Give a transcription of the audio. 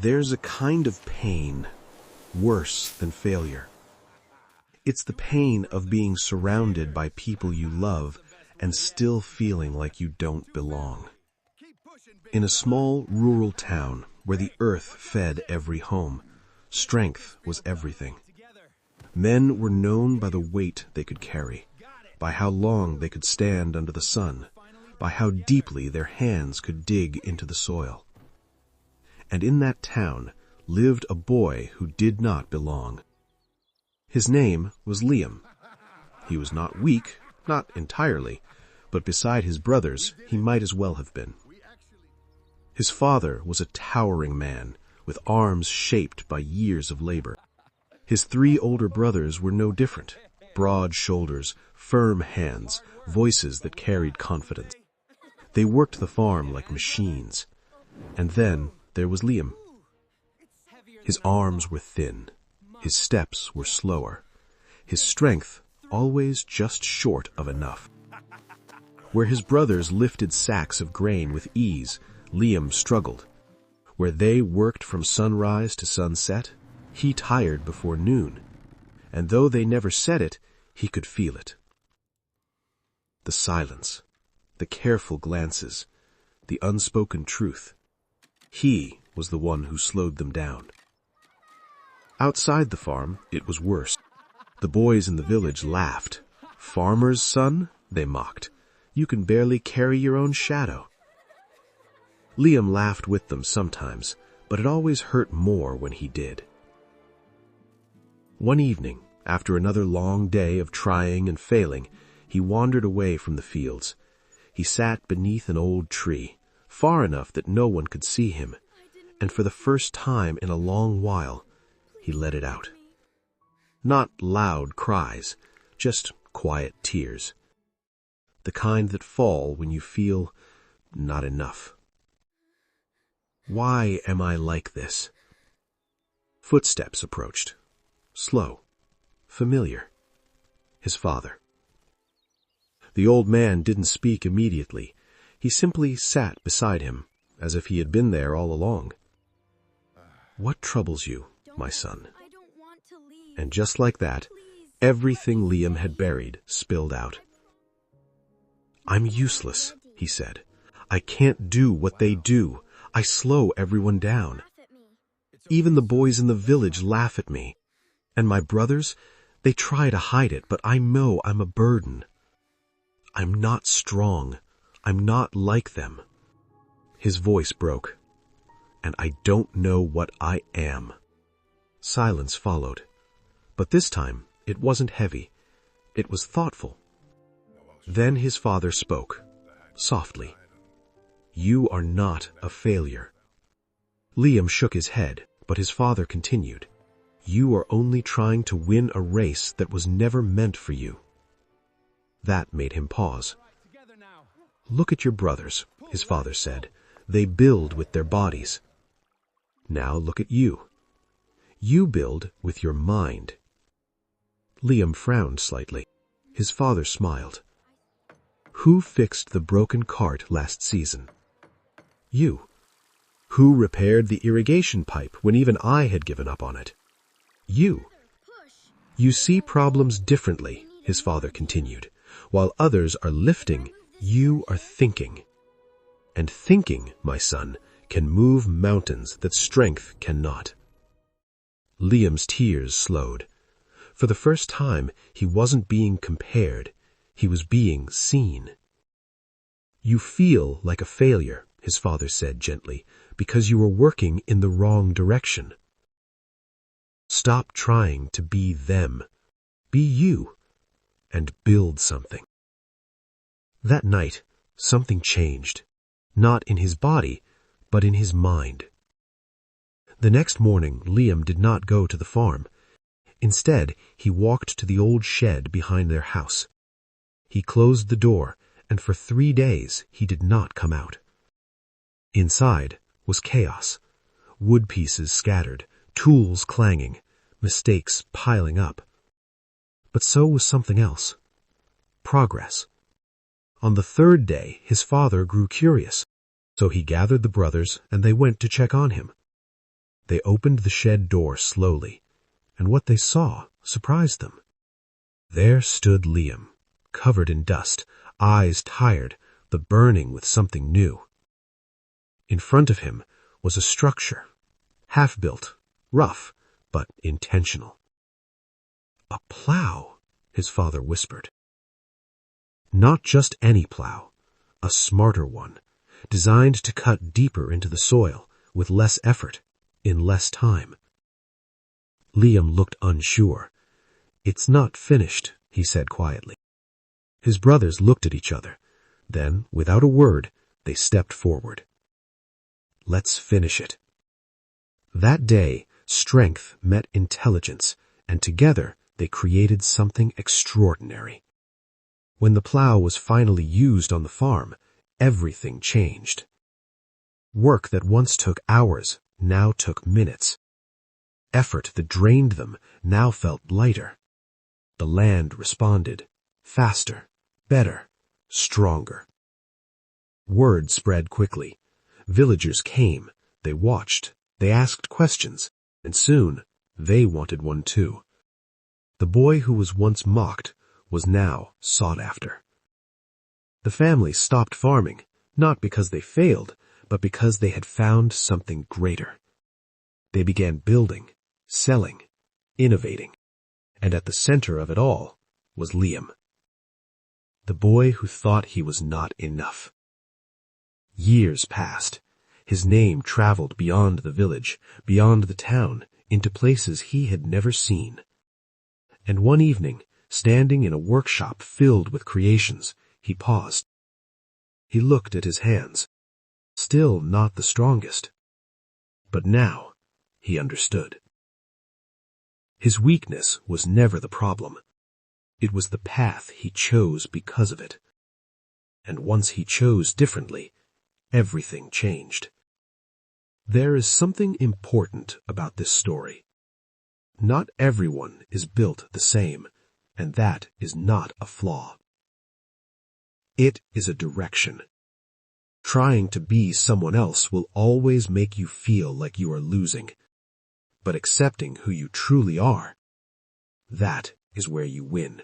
There's a kind of pain worse than failure. It's the pain of being surrounded by people you love and still feeling like you don't belong. In a small rural town where the earth fed every home, strength was everything. Men were known by the weight they could carry, by how long they could stand under the sun, by how deeply their hands could dig into the soil. And in that town lived a boy who did not belong. His name was Liam. He was not weak, not entirely, but beside his brothers he might as well have been. His father was a towering man, with arms shaped by years of labor. His 3 older brothers were no different. Broad shoulders, firm hands, voices that carried confidence. They worked the farm like machines. And then there was Liam. His arms were thin. His steps were slower. His strength always just short of enough. Where his brothers lifted sacks of grain with ease, Liam struggled. Where they worked from sunrise to sunset, he tired before noon. And though they never said it, he could feel it. The silence, the careful glances, the unspoken truth. He was the one who slowed them down. Outside the farm, it was worse. The boys in the village laughed. "Farmer's son?" they mocked. "You can barely carry your own shadow." Liam laughed with them sometimes, but it always hurt more when he did. One evening, after another long day of trying and failing, he wandered away from the fields. He sat beneath an old tree, far enough that no one could see him, and for the first time in a long while, he let it out. Not loud cries, just quiet tears. The kind that fall when you feel not enough. Why am I like this? Footsteps approached. Slow. Familiar. His father. The old man didn't speak immediately. He simply sat beside him, as if he had been there all along. "What troubles you, my son?" And just like that, everything Liam had buried spilled out. "I'm useless," he said. "I can't do what they do. I slow everyone down. Even the boys in the village laugh at me. And my brothers, they try to hide it, but I know I'm a burden. I'm not strong. I'm not like them." His voice broke. "And I don't know what I am." Silence followed. But this time, it wasn't heavy. It was thoughtful. Then his father spoke, softly. "You are not a failure." Liam shook his head, but his father continued. "You are only trying to win a race that was never meant for you." That made him pause. "Look at your brothers," his father said. "They build with their bodies. Now look at you. You build with your mind." Liam frowned slightly. His father smiled. "Who fixed the broken cart last season?" "You." "Who repaired the irrigation pipe when even I had given up on it?" "You." "You see problems differently," his father continued. "While others are lifting, you are thinking. And thinking, my son, can move mountains that strength cannot." Liam's tears slowed. For the first time, he wasn't being compared. He was being seen. "You feel like a failure," his father said gently, "because you are working in the wrong direction. Stop trying to be them. Be you, and build something." That night, something changed. Not in his body, but in his mind. The next morning, Liam did not go to the farm. Instead, he walked to the old shed behind their house. He closed the door, and for 3 days he did not come out. Inside was chaos. Wood pieces scattered, tools clanging, mistakes piling up. But so was something else. Progress. On the 3rd day, his father grew curious, so he gathered the brothers and they went to check on him. They opened the shed door slowly, and what they saw surprised them. There stood Liam, covered in dust, eyes tired, but burning with something new. In front of him was a structure, half-built, rough, but intentional. "A plow," his father whispered. Not just any plow, a smarter one, designed to cut deeper into the soil, with less effort, in less time. Liam looked unsure. "It's not finished," he said quietly. His brothers looked at each other. Then, without a word, they stepped forward. "Let's finish it." That day, strength met intelligence, and together they created something extraordinary. When the plow was finally used on the farm, everything changed. Work that once took hours now took minutes. Effort that drained them now felt lighter. The land responded, faster, better, stronger. Word spread quickly. Villagers came, they watched, they asked questions, and soon they wanted one too. The boy who was once mocked was now sought after. The family stopped farming, not because they failed, but because they had found something greater. They began building, selling, innovating, and at the center of it all was Liam, the boy who thought he was not enough. Years passed. His name traveled beyond the village, beyond the town, into places he had never seen. And one evening, standing in a workshop filled with creations, he paused. He looked at his hands, still not the strongest. But now he understood. His weakness was never the problem. It was the path he chose because of it. And once he chose differently, everything changed. There is something important about this story. Not everyone is built the same, and that is not a flaw. It is a direction. Trying to be someone else will always make you feel like you are losing. But accepting who you truly are, that is where you win.